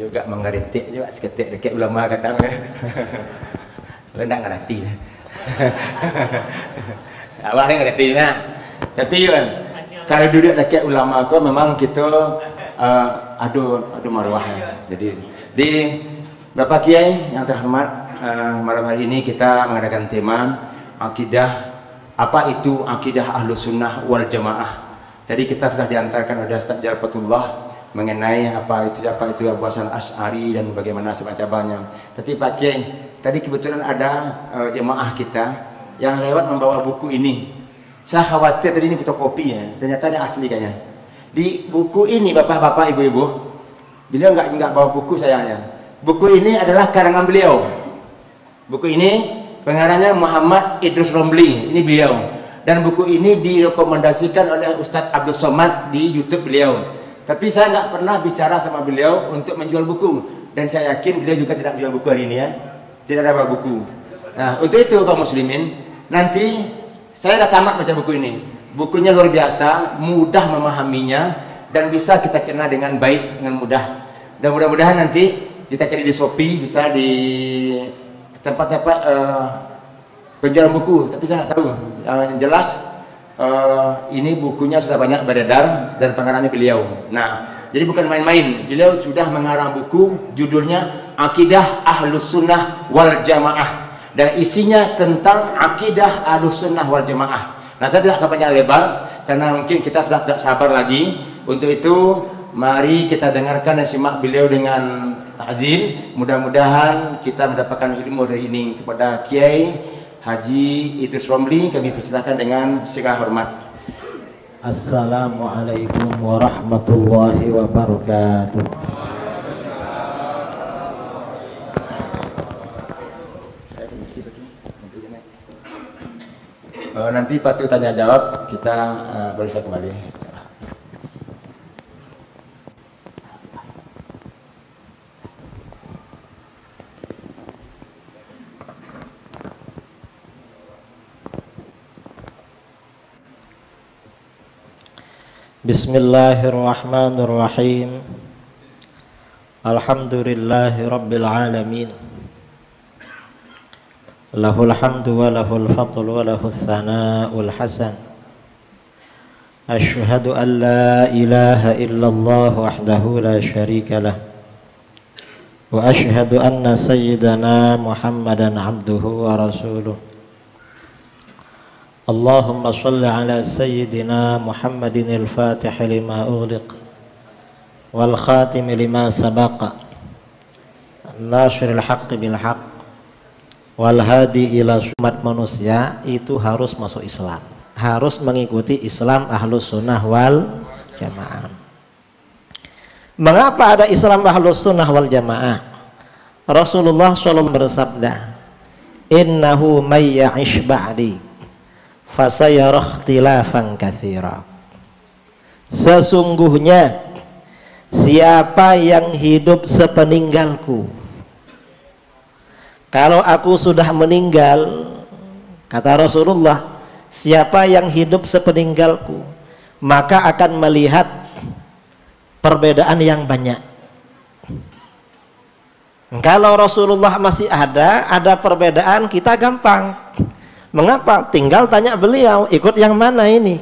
juga mengeritik juga seketik dekat ulama kadang ya. Lo nak ngerti lah. Awak ni ngerti nak. Tapi kan kalau duduk dekat ulama ko memang kita adu maruah ya. Jadi di Bapak Kiai yang terhormat, malam hari ini kita mengadakan tema akidah. Apa itu akidah Ahlus Sunnah wal Jamaah? Tadi kita sudah diantarkan oleh Ustaz Jalfatullah mengenai apa itu Abu Hasan Asy'ari dan bagaimana sebagainya. Tapi Pak Kiai, tadi kebetulan ada jemaah kita yang lewat membawa buku ini. Saya khawatir tadi ini fotokopi ya, ternyata ini asli kayaknya. Di buku ini bapak-bapak, ibu-ibu, beliau nggak bawa buku sayangnya. Buku ini adalah karangan beliau. Buku ini pengarangnya Muhammad Idrus Romli, ini beliau. Dan buku ini direkomendasikan oleh Ustadz Abdul Somad di YouTube beliau. Tapi saya nggak pernah bicara sama beliau untuk menjual buku. Dan saya yakin beliau juga tidak menjual buku hari ini ya. Tidak ada buku. Nah, untuk itu kaum muslimin, nanti saya sudah tamat baca buku ini. Bukunya luar biasa, mudah memahaminya, dan bisa kita cerna dengan baik, dengan mudah. Dan mudah-mudahan nanti kita cari di Shopee, bisa di tempat-tempat penjualan buku. Tapi saya nggak tahu. Yang jelas ini bukunya sudah banyak beredar dan pengarangnya beliau. Nah, jadi bukan main-main. Beliau sudah mengarang buku, judulnya Akidah Ahlus Sunnah wal Jamaah. Dan isinya tentang akidah Ahlus Sunnah wal Jamaah. Nah, saya tidak akan panjang lebar karena mungkin kita sudah tidak sabar lagi. Untuk itu, mari kita dengarkan dan simak beliau dengan ta'zim. Mudah-mudahan kita mendapatkan ilmu dari ini. Kepada Kiai Haji Idrus Romli kami persilakan dengan segala hormat. Assalamualaikum warahmatullahi wabarakatuh. Nanti patut tanya jawab kita bisa kembali. Bismillahirrahmanirrahim. Alhamdulillahi rabbil alamin. Lahul hamdu wa lahul fadlu wa lahul thana'ul hasan. Ashhadu an la ilaha illallah wahdahu la syarika lah. Wa ashhadu anna sayyidana Muhammadan abduhu wa rasuluh. Allahumma salli ala sayyidina Muhammadin al-fatih lima ughliq wal khatim lima sabaqa nashril haqqi bil haqq wal hadi ila umat manusia itu harus masuk Islam, harus mengikuti Islam Ahlus Sunnah wal Jamaah. Mengapa ada Islam Ahlus Sunnah wal Jamaah? Rasulullah SAW bersabda, innahu may ya'ish ba'di fasayara ikhtilafan katsira. Sesungguhnya siapa yang hidup sepeninggalku, kalau aku sudah meninggal, kata Rasulullah, siapa yang hidup sepeninggalku maka akan melihat perbedaan yang banyak. Kalau Rasulullah masih ada perbedaan, kita gampang. Mengapa? Tinggal tanya beliau, ikut yang mana ini?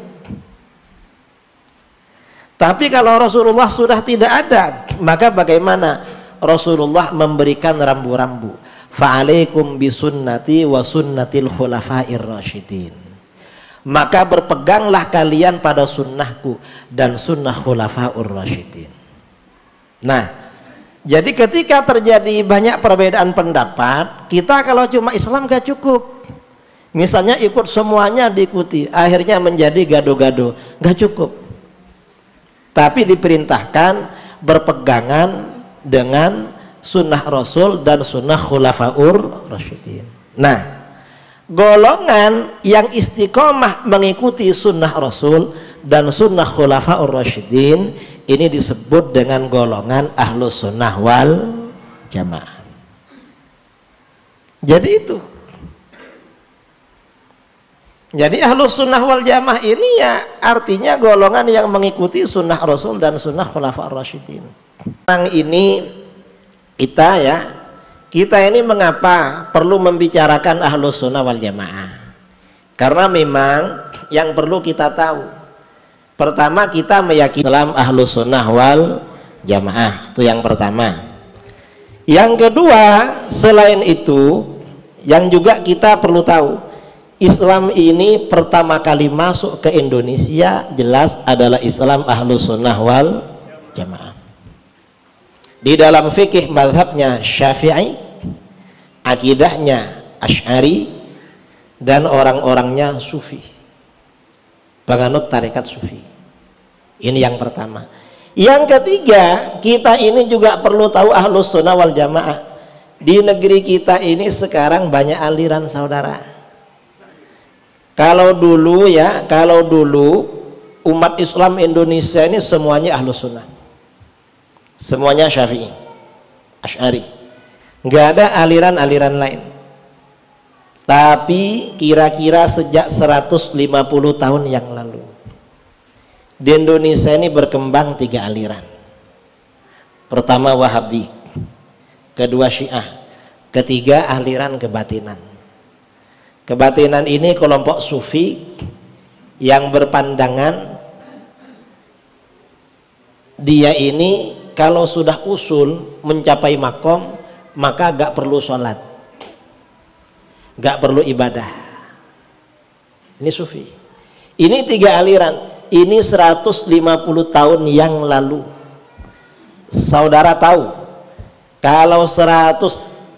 Tapi kalau Rasulullah sudah tidak ada, maka bagaimana? Rasulullah memberikan rambu-rambu. Fa'alaikum bisunnati wa sunnatil khulafair rasyidin. Maka berpeganglah kalian pada sunnahku dan sunnah khulafaur rasyidin. Nah, jadi ketika terjadi banyak perbedaan pendapat, kita kalau cuma Islam gak cukup. Misalnya ikut semuanya diikuti, akhirnya menjadi gado-gado, nggak cukup. Tapi diperintahkan berpegangan dengan sunnah Rasul dan sunnah khulafaur rasyidin. Nah, golongan yang istiqomah mengikuti sunnah Rasul dan sunnah khulafaur rasyidin ini disebut dengan golongan Ahlus Sunnah wal Jamaah. Jadi itu. Jadi Ahlus Sunnah wal Jamaah ini ya artinya golongan yang mengikuti sunnah Rasul dan sunnah Khulafaur Rasyidin. Orang ini kita ini mengapa perlu membicarakan Ahlus Sunnah wal Jamaah? Karena memang yang perlu kita tahu, pertama kita meyakini Islam Ahlus Sunnah wal Jamaah, itu yang pertama. Yang kedua, selain itu yang juga kita perlu tahu, Islam ini pertama kali masuk ke Indonesia jelas adalah Islam Ahlus Sunnah wal Jamaah. Di dalam fikih mazhabnya Syafi'i, akidahnya Asy'ari, dan orang-orangnya Sufi, penganut tarekat Sufi. Ini yang pertama. Yang ketiga, kita ini juga perlu tahu Ahlus Sunnah wal Jamaah. Di negeri kita ini sekarang banyak aliran, saudara. Kalau dulu umat Islam Indonesia ini semuanya Ahlus Sunnah, semuanya Syafi'i, Asy'ari, nggak ada aliran-aliran lain. Tapi kira-kira sejak 150 tahun yang lalu di Indonesia ini berkembang 3 aliran. Pertama Wahabi, kedua Syiah, ketiga aliran kebatinan. Kebatinan ini kelompok Sufi yang berpandangan dia ini kalau sudah usul mencapai makom maka gak perlu sholat, gak perlu ibadah. Ini Sufi. Ini 3 aliran. Ini 150 tahun yang lalu. Saudara tahu kalau 150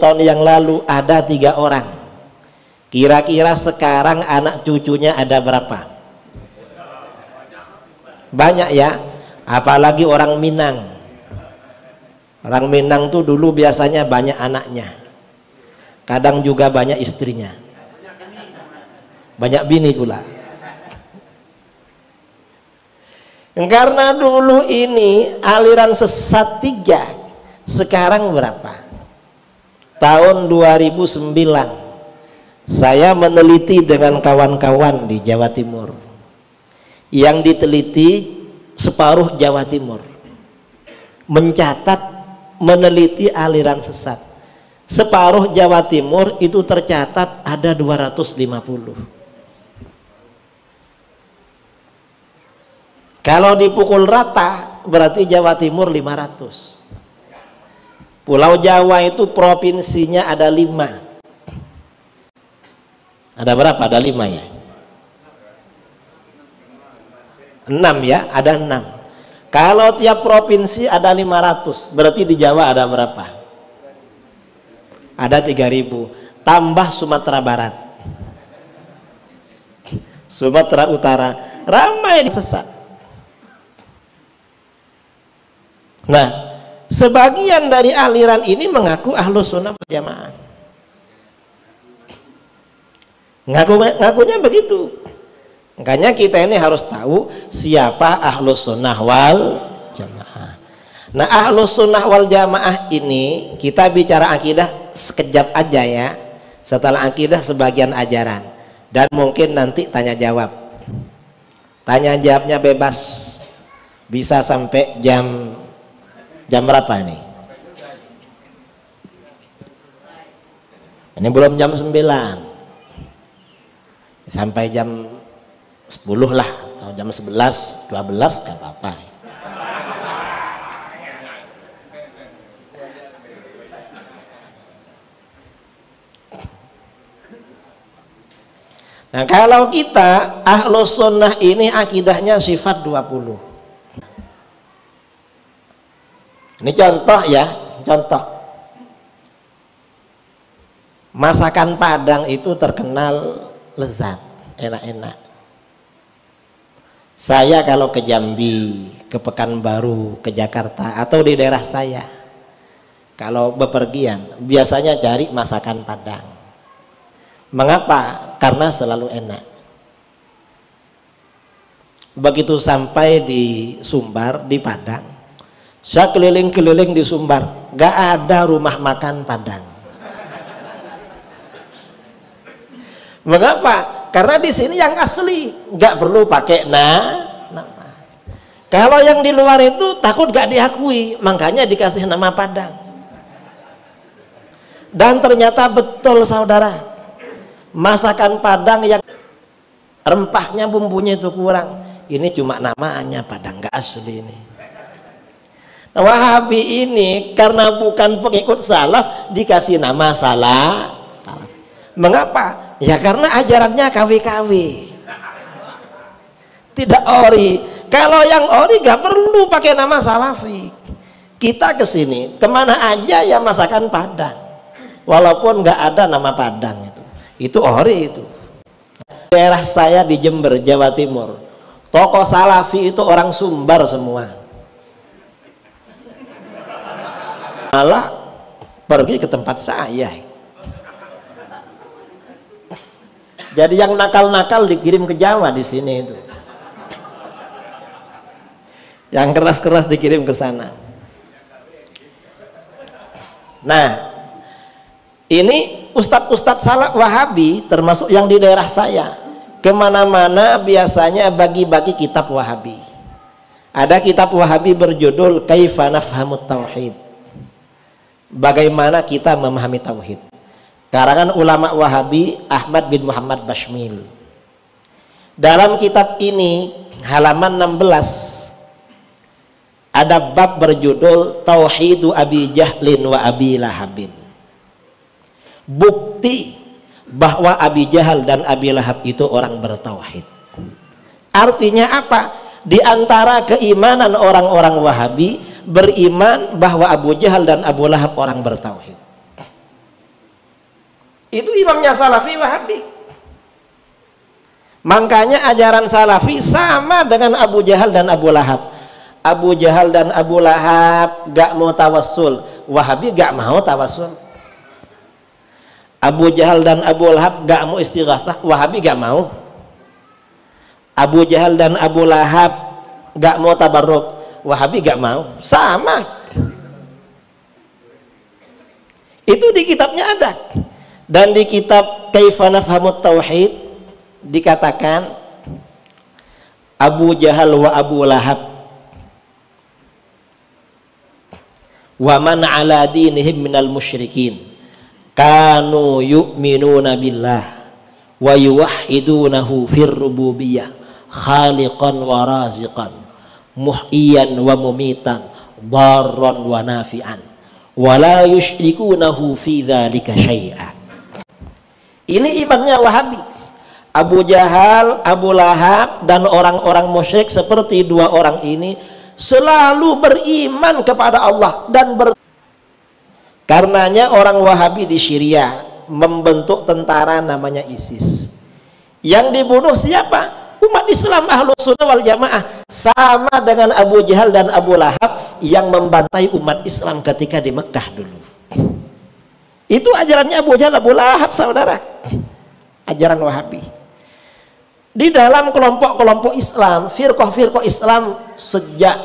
tahun yang lalu ada 3 orang, kira-kira sekarang anak cucunya ada berapa? Banyak ya, apalagi orang Minang. Orang Minang tuh dulu biasanya banyak anaknya, kadang juga banyak istrinya, banyak bini pula. Karena dulu ini aliran sesat 3, sekarang berapa? Tahun 2009 saya meneliti dengan kawan-kawan di Jawa Timur. Yang diteliti separuh Jawa Timur, mencatat, meneliti aliran sesat. Separuh Jawa Timur itu tercatat ada 250. Kalau dipukul rata berarti Jawa Timur 500. Pulau Jawa itu provinsinya ada 5. Ada berapa? Ada 5 ya? 6 ya? Ada 6. Kalau tiap provinsi ada 500, berarti di Jawa ada berapa? Ada 3000. Tambah Sumatera Barat, Sumatera Utara, ramai sesat. Nah, sebagian dari aliran ini mengaku Ahlus Sunnah wal Jamaah. Ngakunya begitu. Makanya kita ini harus tahu siapa Ahlus Sunnah wal Jamaah. Nah, Ahlus Sunnah wal Jamaah ini kita bicara akidah sekejap aja ya. Setelah akidah sebagian ajaran, dan mungkin nanti tanya jawab. Tanya jawabnya bebas, bisa sampai jam berapa ini? Ini belum jam 9, sampai jam 10 lah, atau jam 11, 12 gak apa-apa. Nah, kalau kita Ahlus Sunnah ini akidahnya sifat 20. Ini contoh ya, contoh. Masakan Padang itu terkenal lezat, enak-enak. Saya kalau ke Jambi, ke Pekanbaru, ke Jakarta, atau di daerah saya, kalau bepergian biasanya cari masakan Padang. Mengapa? Karena selalu enak. Begitu sampai di Sumbar, di Padang, saya keliling-keliling di Sumbar, gak ada rumah makan Padang. Mengapa? Karena di sini yang asli, gak perlu pakai nama. Kalau yang di luar itu takut gak diakui, makanya dikasih nama Padang. Dan ternyata betul saudara, masakan Padang yang rempahnya, bumbunya itu kurang. Ini cuma namanya Padang, nggak asli ini. Nah, Wahabi ini karena bukan pengikut salaf dikasih nama salaf. Mengapa? Ya karena ajarannya KW-KW, tidak ori. Kalau yang ori gak perlu pakai nama salafi. Kita kesini kemana aja ya masakan Padang, walaupun nggak ada nama Padang itu ori itu. Daerah saya di Jember, Jawa Timur, tokoh salafi itu orang Sumbar semua. Malah pergi ke tempat saya. Jadi yang nakal-nakal dikirim ke Jawa di sini itu. Yang keras-keras dikirim ke sana. Nah, ini ustadz-ustadz salaf Wahabi termasuk yang di daerah saya, kemana-mana biasanya bagi-bagi kitab Wahabi. Ada kitab Wahabi berjudul Kaifa Nafhamut Tauhid, bagaimana kita memahami tauhid, karangan ulama Wahabi Ahmad bin Muhammad Bashmil. Dalam kitab ini halaman 16 ada bab berjudul Tauhidu Abi Jahlin wa Abi Lahabin, bukti bahwa Abi Jahal dan Abi Lahab itu orang bertauhid. Artinya apa? Di antara keimanan orang-orang Wahabi beriman bahwa Abu Jahal dan Abu Lahab orang bertauhid. Itu imamnya Salafi Wahabi. Makanya ajaran Salafi sama dengan Abu Jahal dan Abu Lahab. Abu Jahal dan Abu Lahab gak mau tawassul, Wahabi gak mau tawassul. Abu Jahal dan Abu Lahab gak mau istighatsah, Wahabi gak mau. Abu Jahal dan Abu Lahab gak mau tabarruk, Wahabi gak mau. Sama. Itu di kitabnya ada. Dan di kitab Kaifa Nafhamut Tauhid dikatakan Abu Jahal wa Abu Lahab wa man ala dinihim minal musyrikin kanu yu'minuna billah wa yuwahhidunahu fir rububiyyah khaliqan wa raziqan muhyiyan wa mumitan darran wa nafi'an wa la yusyrikunahu fi dzalika syai'an. Ini imamnya Wahabi. Abu Jahal, Abu Lahab dan orang-orang musyrik seperti dua orang ini selalu beriman kepada Allah dan karenanya orang Wahabi di Syria membentuk tentara namanya ISIS. Yang dibunuh siapa? Umat Islam Ahlus Sunnah wal Jamaah, sama dengan Abu Jahal dan Abu Lahab yang membantai umat Islam ketika di Mekah dulu. Itu ajarannya Abu Jahal, Abu Lahab, saudara. Ajaran Wahabi. Di dalam kelompok-kelompok Islam, firqah-firqah Islam sejak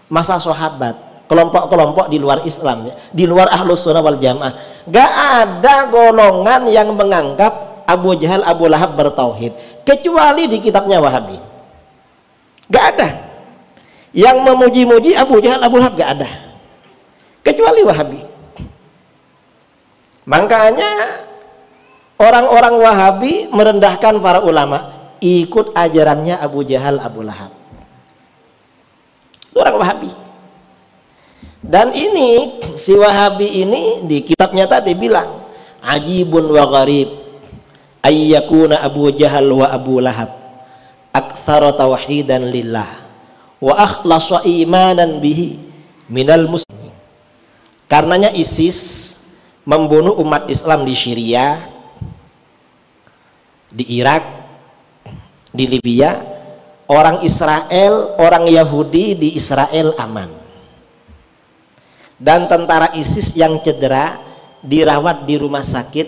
masa sahabat, kelompok-kelompok di luar Islam, di luar Ahlus Sunnah wal Jamaah, gak ada golongan yang menganggap Abu Jahal, Abu Lahab bertauhid, kecuali di kitabnya Wahabi. Gak ada yang memuji-muji Abu Jahal, Abu Lahab, gak ada, kecuali Wahabi. Makanya orang-orang Wahabi merendahkan para ulama, ikut ajarannya Abu Jahal, Abu Lahab. Itu orang Wahabi. Dan ini si Wahabi ini di kitabnya tadi bilang, ajibun wa gharib ayyakuna Abu Jahal wa Abu Lahab aktsara tauhidan lillah wa akhlasa imanan bihi minal muslimin. Karenanya ISIS membunuh umat Islam di Syria, di Irak, di Libya. Orang Israel, orang Yahudi di Israel aman, dan tentara ISIS yang cedera dirawat di rumah sakit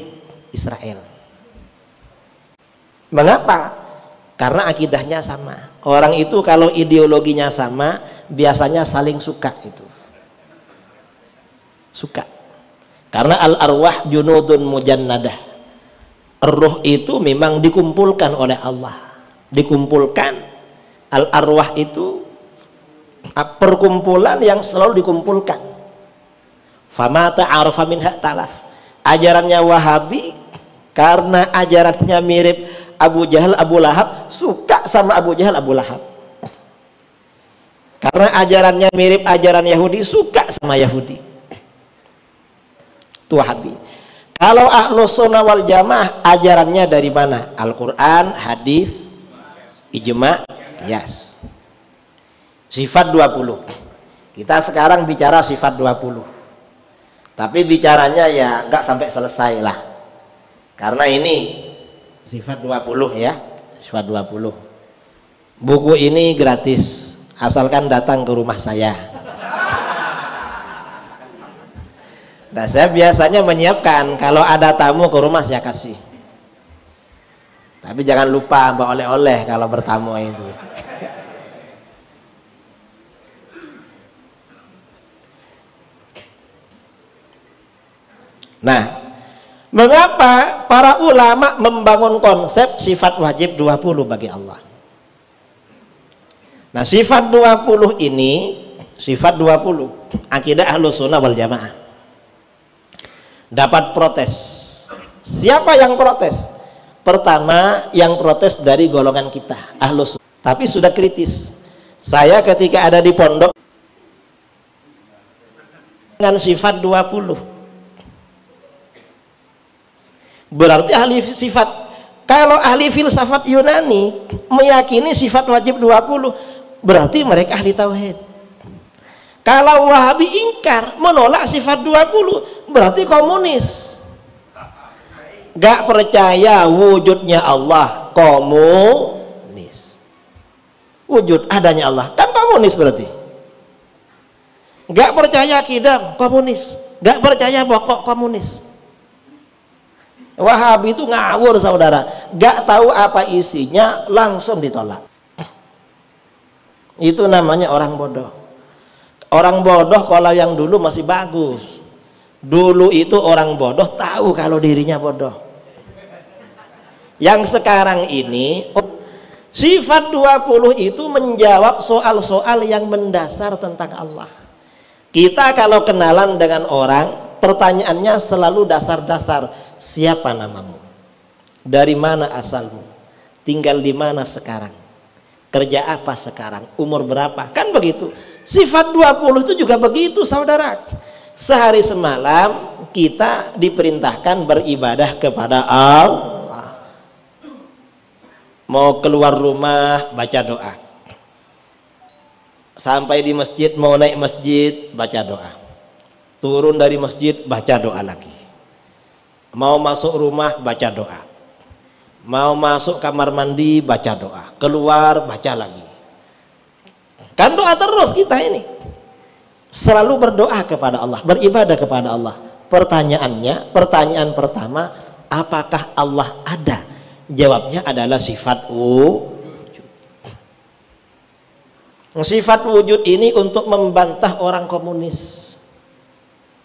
Israel. Mengapa? Karena akidahnya sama. Orang itu kalau ideologinya sama biasanya saling suka, itu suka. Karena al-arwah junudun mujannadah, ruh itu memang dikumpulkan oleh Allah, dikumpulkan. Al-arwah itu perkumpulan yang selalu dikumpulkan. Fama ta'arafa minha talaf. ajarannya Wahabi karena ajarannya mirip Abu Jahal, Abu Lahab, suka sama Abu Jahal, Abu Lahab. Karena ajarannya mirip ajaran Yahudi, suka sama Yahudi. Itu Wahabi. Kalau Ahlus Sunnah wal Jamaah ajarannya dari mana? Al-Quran, hadis, ijma, qiyas. Sifat 20. Kita sekarang bicara sifat 20. Tapi bicaranya ya nggak sampai selesai lah. Karena ini sifat 20 ya, sifat 20. Buku ini gratis, asalkan datang ke rumah saya. Nah, saya biasanya menyiapkan kalau ada tamu ke rumah saya kasih. Tapi jangan lupa bawa oleh-oleh kalau bertamu itu. Nah, mengapa para ulama membangun konsep sifat wajib 20 bagi Allah? Nah, sifat 20 ini, sifat 20 akidah Ahlus Sunnah wal Jamaah dapat protes. Siapa yang protes? Pertama, yang protes dari golongan kita Ahlus Sunnah, tapi sudah kritis. Saya ketika ada di pondok dengan sifat 20, berarti ahli sifat. Kalau ahli filsafat Yunani meyakini sifat wajib 20, berarti mereka ahli tauhid. Kalau Wahabi ingkar, menolak sifat 20, berarti komunis. Gak percaya wujudnya Allah, komunis. Wujud adanya Allah, kan komunis berarti. Gak percaya kidam, komunis. Gak percaya pokok, komunis. Wahabi itu ngawur saudara, gak tahu apa isinya langsung ditolak. Itu namanya orang bodoh. Orang bodoh kalau yang dulu masih bagus. Dulu itu orang bodoh tahu kalau dirinya bodoh. Yang sekarang ini sifat 20 itu menjawab soal-soal yang mendasar tentang Allah. Kita kalau kenalan dengan orang, pertanyaannya selalu dasar-dasar. Siapa namamu? Dari mana asalmu? Tinggal di mana sekarang? Kerja apa sekarang? Umur berapa? Kan begitu. Sifat 20 itu juga begitu saudara. Sehari semalam kita diperintahkan beribadah kepada Allah. Mau keluar rumah baca doa. Sampai di masjid, mau naik masjid baca doa. Turun dari masjid baca doa lagi. Mau masuk rumah baca doa, mau masuk kamar mandi baca doa, keluar baca lagi. Kan doa terus kita ini, selalu berdoa kepada Allah, beribadah kepada Allah. Pertanyaannya, pertanyaan pertama, apakah Allah ada? Jawabnya adalah sifat wujud. Sifat wujud ini untuk membantah orang komunis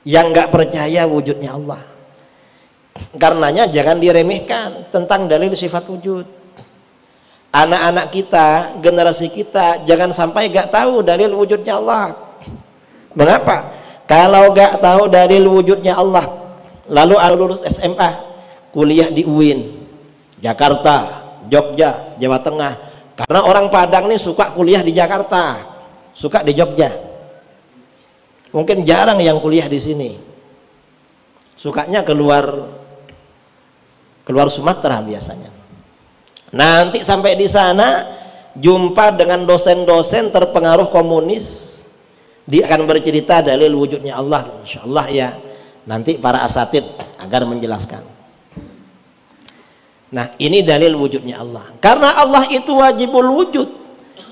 yang nggak percaya wujudnya Allah. Karenanya jangan diremehkan tentang dalil sifat wujud. Anak-anak kita, generasi kita jangan sampai gak tahu dalil wujudnya Allah. Mengapa? Kalau gak tahu dalil wujudnya Allah, lalu lulus SMA, kuliah di UIN, Jakarta, Jogja, Jawa Tengah. Karena orang Padang nih suka kuliah di Jakarta, suka di Jogja. Mungkin jarang yang kuliah di sini. Sukanya keluar Sumatera biasanya. Nanti sampai di sana jumpa dengan dosen-dosen terpengaruh komunis, dia akan bercerita dalil wujudnya Allah. Insya Allah ya, nanti para asatid agar menjelaskan. Nah, ini dalil wujudnya Allah. Karena Allah itu wajibul wujud,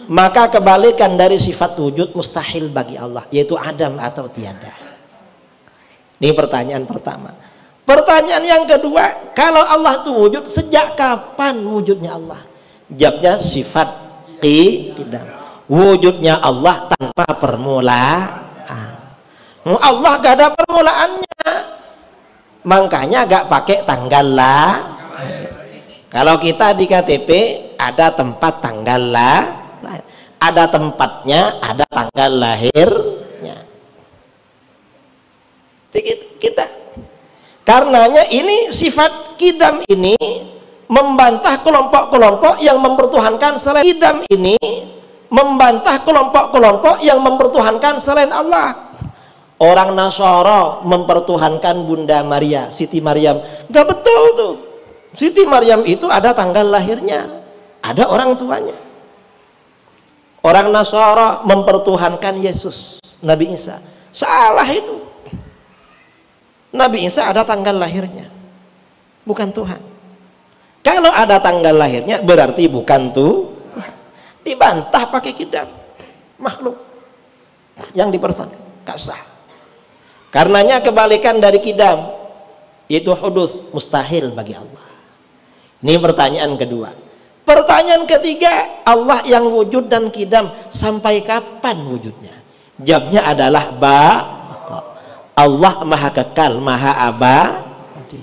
maka kebalikan dari sifat wujud mustahil bagi Allah, yaitu adam atau tiada. Ini pertanyaan pertama. Pertanyaan yang kedua, kalau Allah itu wujud, sejak kapan wujudnya Allah? Jawabnya sifat qidam. Wujudnya Allah tanpa permulaan. Allah gak ada permulaannya, makanya gak pakai tanggal lah. Kalau kita di KTP ada tempat tanggal lah, ada tempatnya, ada tanggal lahirnya. Kita Karenanya ini sifat kidam ini membantah kelompok-kelompok yang mempertuhankan selain kidam ini, membantah kelompok-kelompok yang mempertuhankan selain Allah. Orang Nasara mempertuhankan Bunda Maria, Siti Maryam. Gak betul tuh. Siti Maryam itu ada tanggal lahirnya, ada orang tuanya. Orang Nasara mempertuhankan Yesus, Nabi Isa. Salah itu. Nabi Isa ada tanggal lahirnya, bukan Tuhan. Kalau ada tanggal lahirnya berarti bukan tuh. Dibantah pakai kidam, makhluk yang dipertuhankan, gak sah. Karenanya kebalikan dari kidam itu hudus, mustahil bagi Allah. Ini pertanyaan kedua. Pertanyaan ketiga, Allah yang wujud dan kidam sampai kapan wujudnya? Jawabnya adalah Allah maha kekal, maha abadi.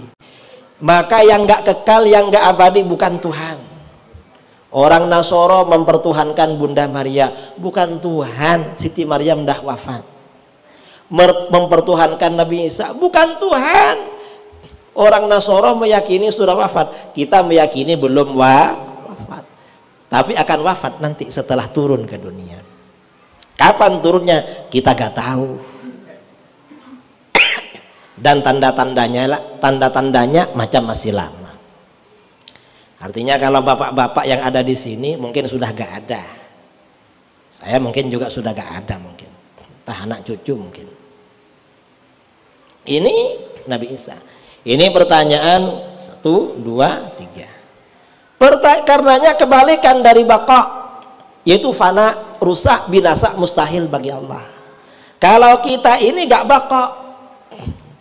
Maka yang gak kekal, yang gak abadi bukan Tuhan. Orang Nasara mempertuhankan Bunda Maria, bukan Tuhan. Siti Maryam dah wafat. Mempertuhankan Nabi Isa, bukan Tuhan. Orang Nasara meyakini sudah wafat, kita meyakini belum wafat, tapi akan wafat nanti setelah turun ke dunia. Kapan turunnya kita gak tahu. Dan tanda-tandanya macam masih lama. Artinya kalau bapak-bapak yang ada di sini mungkin sudah gak ada. Saya mungkin juga sudah gak ada mungkin. Entah anak cucu mungkin. Ini Nabi Isa. Ini pertanyaan 1, 2, 3. Karenanya kebalikan dari baqa, yaitu fana, rusak, binasa, mustahil bagi Allah. Kalau kita ini gak baqa,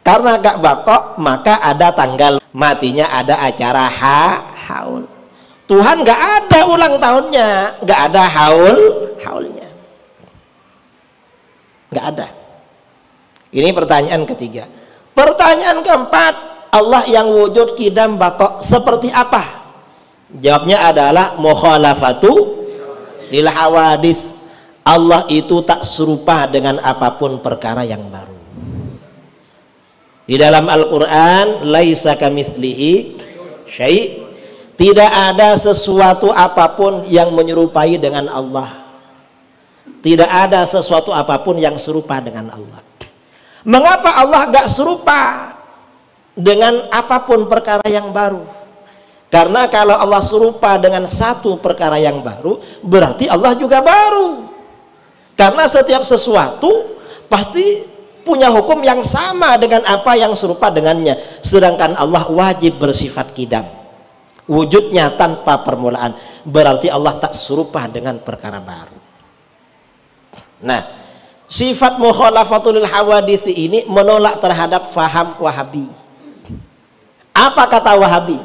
karena gak baqa maka ada tanggal matinya, ada acara haul. Tuhan gak ada ulang tahunnya, gak ada haulnya, gak ada. Ini pertanyaan ketiga. Pertanyaan keempat, Allah yang wujud kidam baqa seperti apa? Jawabnya adalah mukhalafatu lil hawadits. Allah itu tak serupa dengan apapun perkara yang baru. Di dalam Al-Quran, laisa kamitslihi syai', tidak ada sesuatu apapun yang menyerupai dengan Allah. Tidak ada sesuatu apapun yang serupa dengan Allah. Mengapa Allah gak serupa dengan apapun perkara yang baru? Karena kalau Allah serupa dengan satu perkara yang baru, berarti Allah juga baru. Karena setiap sesuatu pasti punya hukum yang sama dengan apa yang serupa dengannya. Sedangkan Allah wajib bersifat kidam, wujudnya tanpa permulaan, berarti Allah tak serupa dengan perkara baru. Nah, sifat mukhalafatul hawadits ini menolak terhadap faham Wahabi. Apa kata Wahabi?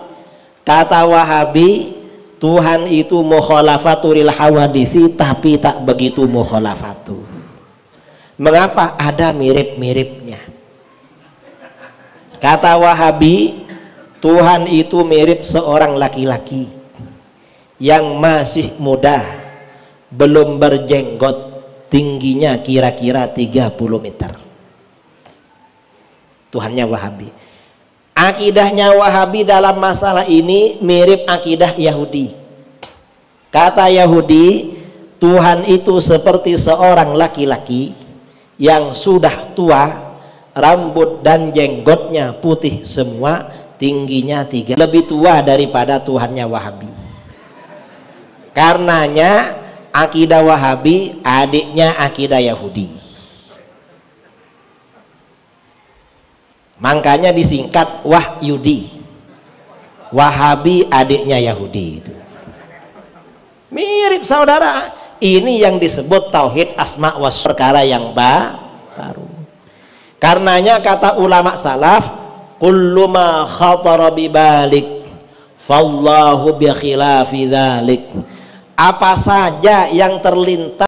Kata Wahabi, Tuhan itu mukhalafatul hawadits tapi tak begitu mukhalafatu. Mengapa? Ada mirip-miripnya. Kata Wahabi, Tuhan itu mirip seorang laki-laki yang masih muda, belum berjenggot, tingginya kira-kira 30 meter. Tuhannya Wahabi. Akidahnya Wahabi dalam masalah ini mirip akidah Yahudi. Kata Yahudi, Tuhan itu seperti seorang laki-laki yang sudah tua, rambut dan jenggotnya putih semua, tingginya 3, lebih tua daripada Tuhannya Wahabi. Karenanya akidah Wahabi adiknya akidah Yahudi. Makanya disingkat Wahyudi. Wahabi adiknya Yahudi itu. Mirip saudara. Ini yang disebut tauhid asma wa perkara yang baru. Karenanya kata ulama salaf, kullu ma khatara bi balik fallahu bi khilafi dzalik. Apa saja yang terlintas